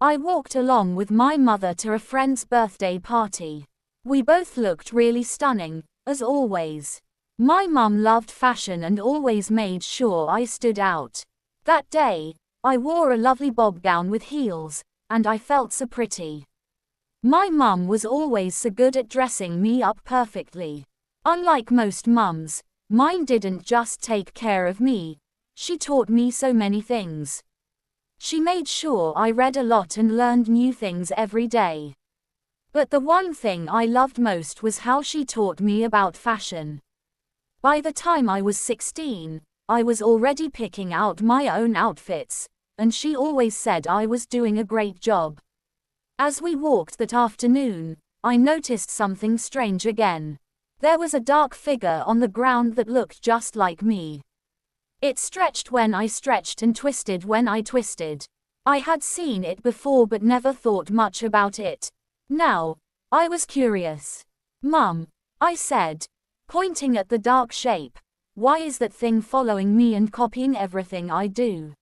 I walked along with my mother to a friend's birthday party. We both looked really stunning, as always. My mum loved fashion and always made sure I stood out. That day, I wore a lovely bob gown with heels, and I felt so pretty. My mum was always so good at dressing me up perfectly. Unlike most mums, mine didn't just take care of me, she taught me so many things. She made sure I read a lot and learned new things every day. But the one thing I loved most was how she taught me about fashion. By the time I was 16, I was already picking out my own outfits, and she always said I was doing a great job. As we walked that afternoon, I noticed something strange again. There was a dark figure on the ground that looked just like me. It stretched when I stretched and twisted when I twisted. I had seen it before but never thought much about it. Now, I was curious. "Mum," I said, pointing at the dark shape, "why is that thing following me and copying everything I do?"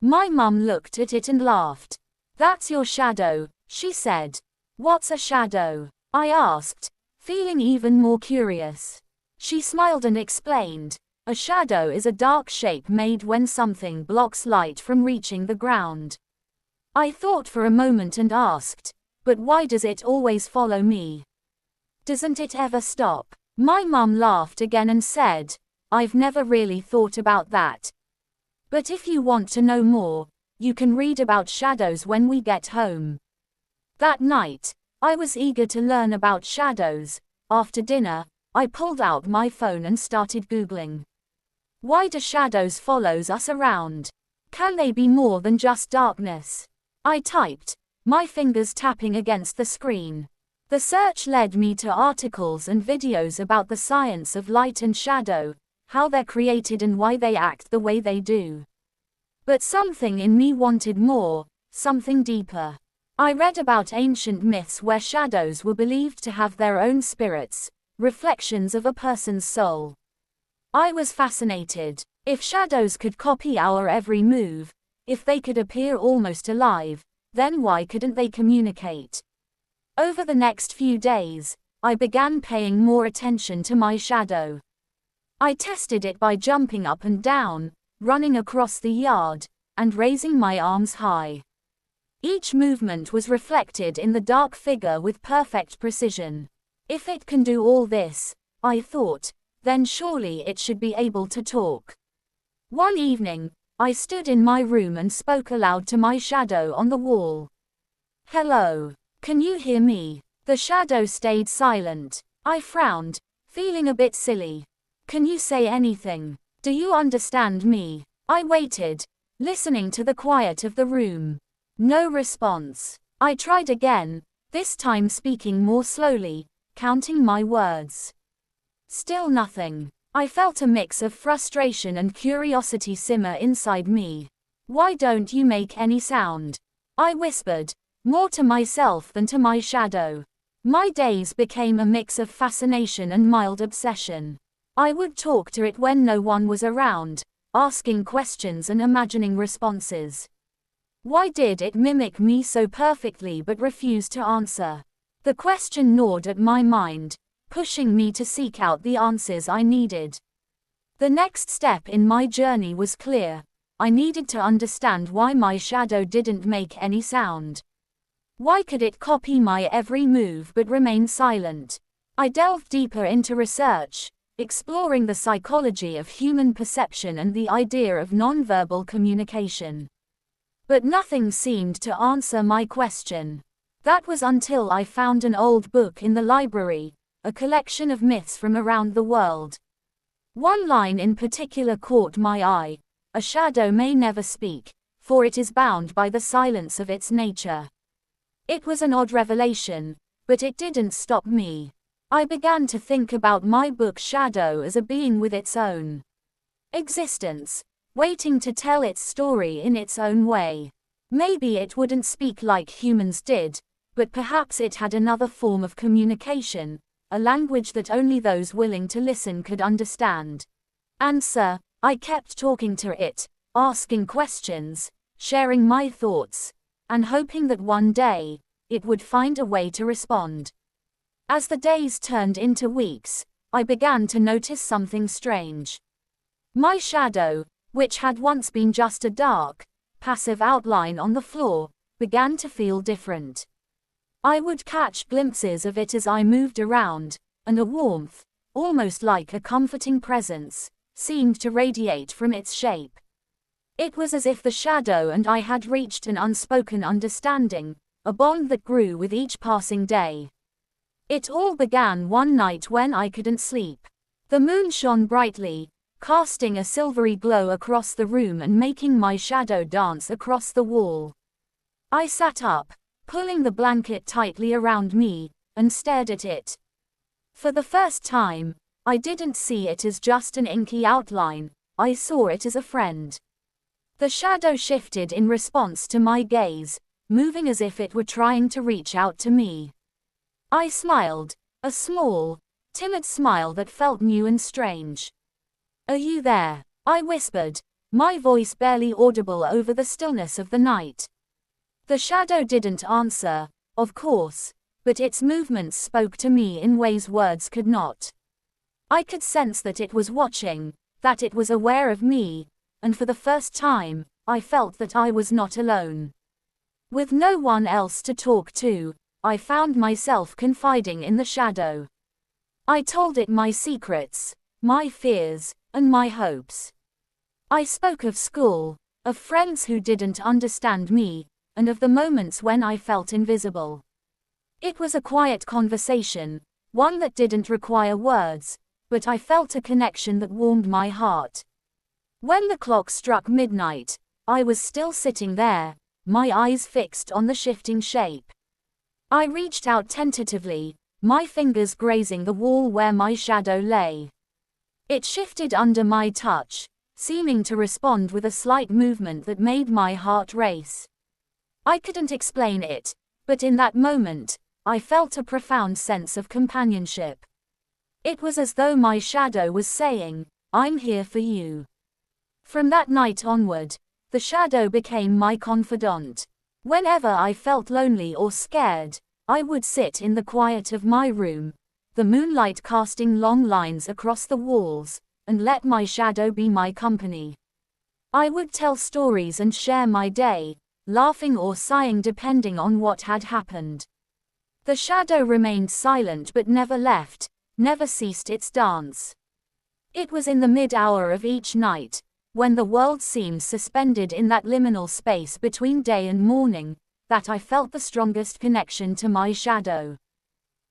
My mum looked at it and laughed. "That's your shadow," she said. "What's a shadow?" I asked, feeling even more curious. She smiled and explained. A shadow is a dark shape made when something blocks light from reaching the ground. I thought for a moment and asked, "But why does it always follow me? Doesn't it ever stop?" My mum laughed again and said, "I've never really thought about that. But if you want to know more, you can read about shadows when we get home." That night, I was eager to learn about shadows. After dinner, I pulled out my phone and started Googling. Why do shadows follow us around? Can they be more than just darkness? I typed, my fingers tapping against the screen. The search led me to articles and videos about the science of light and shadow, how they're created and why they act the way they do. But something in me wanted more, something deeper. I read about ancient myths where shadows were believed to have their own spirits, reflections of a person's soul. I was fascinated. If shadows could copy our every move, if they could appear almost alive, then why couldn't they communicate? Over the next few days, I began paying more attention to my shadow. I tested it by jumping up and down, running across the yard, and raising my arms high. Each movement was reflected in the dark figure with perfect precision. If it can do all this, I thought, then surely it should be able to talk. One evening, I stood in my room and spoke aloud to my shadow on the wall. "Hello, can you hear me?" The shadow stayed silent. I frowned, feeling a bit silly. "Can you say anything? Do you understand me?" I waited, listening to the quiet of the room. No response. I tried again, this time speaking more slowly, counting my words. Still nothing. I felt a mix of frustration and curiosity simmer inside me. "Why don't you make any sound?" I whispered, more to myself than to my shadow. My days became a mix of fascination and mild obsession. I would talk to it when no one was around, asking questions and imagining responses. Why did it mimic me so perfectly but refuse to answer? The question gnawed at my mind, pushing me to seek out the answers I needed. The next step in my journey was clear. I needed to understand why my shadow didn't make any sound. Why could it copy my every move but remain silent? I delved deeper into research, exploring the psychology of human perception and the idea of nonverbal communication. But nothing seemed to answer my question. That was until I found an old book in the library, a collection of myths from around the world. One line in particular caught my eye: "A shadow may never speak, for it is bound by the silence of its nature." It was an odd revelation, but it didn't stop me. I began to think about my book's shadow as a being with its own existence, waiting to tell its story in its own way. Maybe it wouldn't speak like humans did, but perhaps it had another form of communication, a language that only those willing to listen could understand. I kept talking to it, asking questions, sharing my thoughts. and hoping that one day, it would find a way to respond. As the days turned into weeks, I began to notice something strange. My shadow, which had once been just a dark, passive outline on the floor, began to feel different. I would catch glimpses of it as I moved around, and a warmth, almost like a comforting presence, seemed to radiate from its shape. It was as if the shadow and I had reached an unspoken understanding, a bond that grew with each passing day. It all began one night when I couldn't sleep. The moon shone brightly, casting a silvery glow across the room and making my shadow dance across the wall. I sat up, pulling the blanket tightly around me, and stared at it. For the first time, I didn't see it as just an inky outline, I saw it as a friend. The shadow shifted in response to my gaze, moving as if it were trying to reach out to me. I smiled, a small, timid smile that felt new and strange. "Are you there?" I whispered, my voice barely audible over the stillness of the night. The shadow didn't answer, of course, but its movements spoke to me in ways words could not. I could sense that it was watching, that it was aware of me, and for the first time, I felt that I was not alone. With no one else to talk to, I found myself confiding in the shadow. I told it my secrets, my fears, and my hopes. I spoke of school, of friends who didn't understand me, and of the moments when I felt invisible. It was a quiet conversation, one that didn't require words, but I felt a connection that warmed my heart. When the clock struck midnight, I was still sitting there, my eyes fixed on the shifting shape. I reached out tentatively, my fingers grazing the wall where my shadow lay. It shifted under my touch, seeming to respond with a slight movement that made my heart race. I couldn't explain it, but in that moment, I felt a profound sense of companionship. It was as though my shadow was saying, "I'm here for you." From that night onward, the shadow became my confidant. Whenever I felt lonely or scared, I would sit in the quiet of my room, the moonlight casting long lines across the walls, and let my shadow be my company. I would tell stories and share my day, laughing or sighing depending on what had happened. The shadow remained silent but never left, never ceased its dance. It was in the mid-hour of each night, when the world seemed suspended in that liminal space between day and morning, that I felt the strongest connection to my shadow.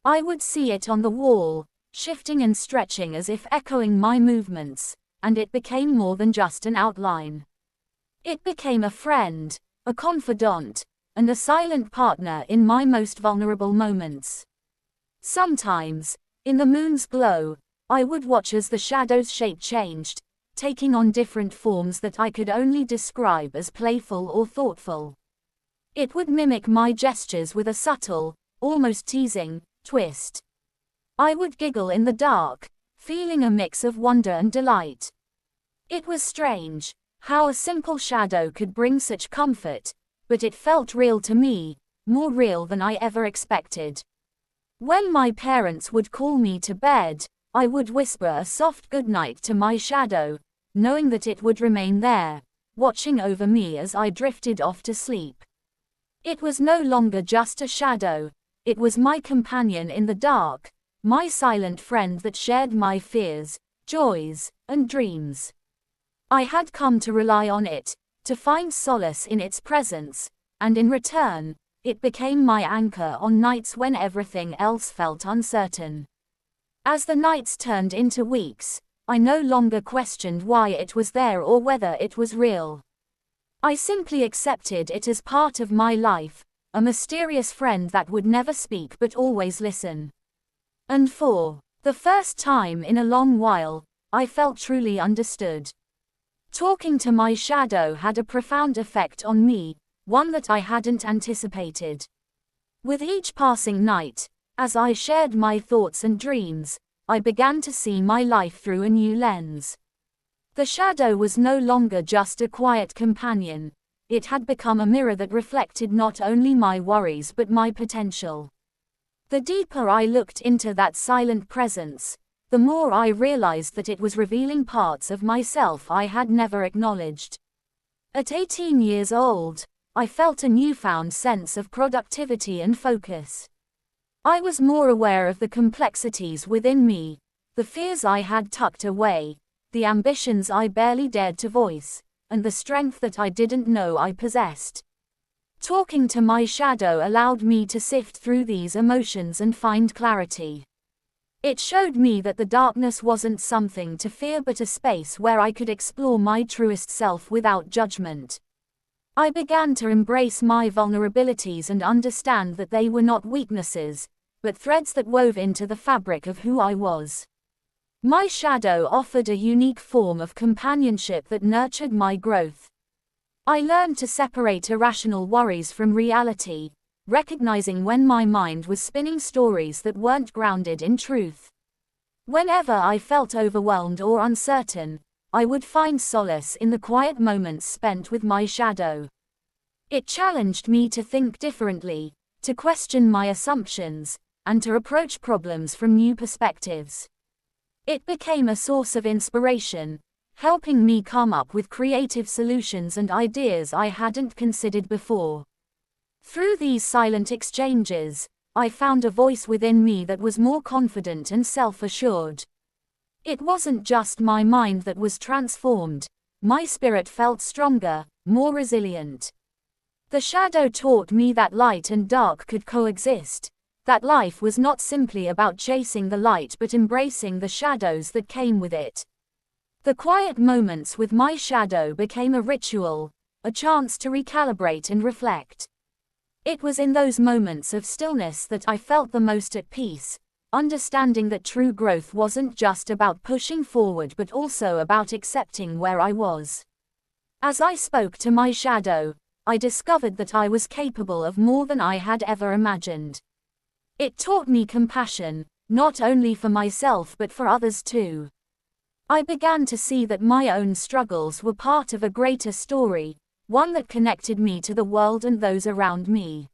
I would see it on the wall, shifting and stretching as if echoing my movements, and it became more than just an outline. It became a friend, a confidant, and a silent partner in my most vulnerable moments. Sometimes, in the moon's glow, I would watch as the shadow's shape changed, taking on different forms that I could only describe as playful or thoughtful. It would mimic my gestures with a subtle, almost teasing, twist. I would giggle in the dark, feeling a mix of wonder and delight. It was strange, how a simple shadow could bring such comfort, but it felt real to me, more real than I ever expected. When my parents would call me to bed, I would whisper a soft goodnight to my shadow, knowing that it would remain there, watching over me as I drifted off to sleep. It was no longer just a shadow, it was my companion in the dark, my silent friend that shared my fears, joys, and dreams. I had come to rely on it, to find solace in its presence, and in return, it became my anchor on nights when everything else felt uncertain. As the nights turned into weeks, I no longer questioned why it was there or whether it was real. I simply accepted it as part of my life, a mysterious friend that would never speak but always listen. And for the first time in a long while, I felt truly understood. Talking to my shadow had a profound effect on me, one that I hadn't anticipated. With each passing night, as I shared my thoughts and dreams, I began to see my life through a new lens. The shadow was no longer just a quiet companion, it had become a mirror that reflected not only my worries but my potential. The deeper I looked into that silent presence, the more I realized that it was revealing parts of myself I had never acknowledged. At 18 years old, I felt a newfound sense of productivity and focus. I was more aware of the complexities within me, the fears I had tucked away, the ambitions I barely dared to voice, and the strength that I didn't know I possessed. Talking to my shadow allowed me to sift through these emotions and find clarity. It showed me that the darkness wasn't something to fear but a space where I could explore my truest self without judgment. I began to embrace my vulnerabilities and understand that they were not weaknesses, but threads that wove into the fabric of who I was. My shadow offered a unique form of companionship that nurtured my growth. I learned to separate irrational worries from reality, recognizing when my mind was spinning stories that weren't grounded in truth. Whenever I felt overwhelmed or uncertain, I would find solace in the quiet moments spent with my shadow. It challenged me to think differently, to question my assumptions, and to approach problems from new perspectives. It became a source of inspiration, helping me come up with creative solutions and ideas I hadn't considered before. Through these silent exchanges, I found a voice within me that was more confident and self-assured. It wasn't just my mind that was transformed, my spirit felt stronger, more resilient. The shadow taught me that light and dark could coexist, that life was not simply about chasing the light but embracing the shadows that came with it. The quiet moments with my shadow became a ritual, a chance to recalibrate and reflect. It was in those moments of stillness that I felt the most at peace, understanding that true growth wasn't just about pushing forward but also about accepting where I was. As I spoke to my shadow, I discovered that I was capable of more than I had ever imagined. It taught me compassion, not only for myself but for others too. I began to see that my own struggles were part of a greater story, one that connected me to the world and those around me.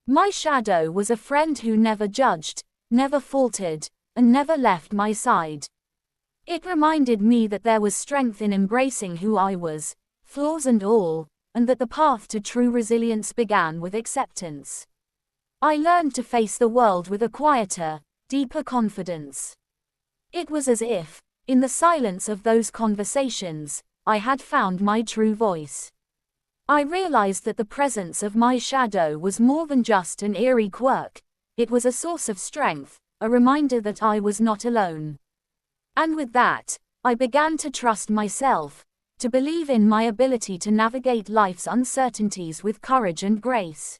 My shadow was a friend who never judged, never faltered, and never left my side. It reminded me that there was strength in embracing who I was, flaws and all, and that the path to true resilience began with acceptance. I learned to face the world with a quieter, deeper confidence. It was as if, in the silence of those conversations, I had found my true voice. I realized that the presence of my shadow was more than just an eerie quirk, it was a source of strength, a reminder that I was not alone. And with that, I began to trust myself, to believe in my ability to navigate life's uncertainties with courage and grace.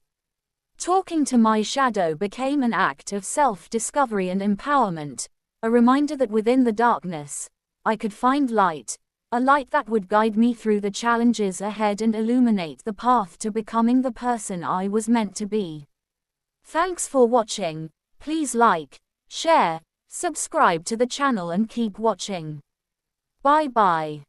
Talking to my shadow became an act of self-discovery and empowerment, a reminder that within the darkness, I could find light, a light that would guide me through the challenges ahead and illuminate the path to becoming the person I was meant to be. Thanks for watching. Please like, share, subscribe to the channel and keep watching. Bye bye.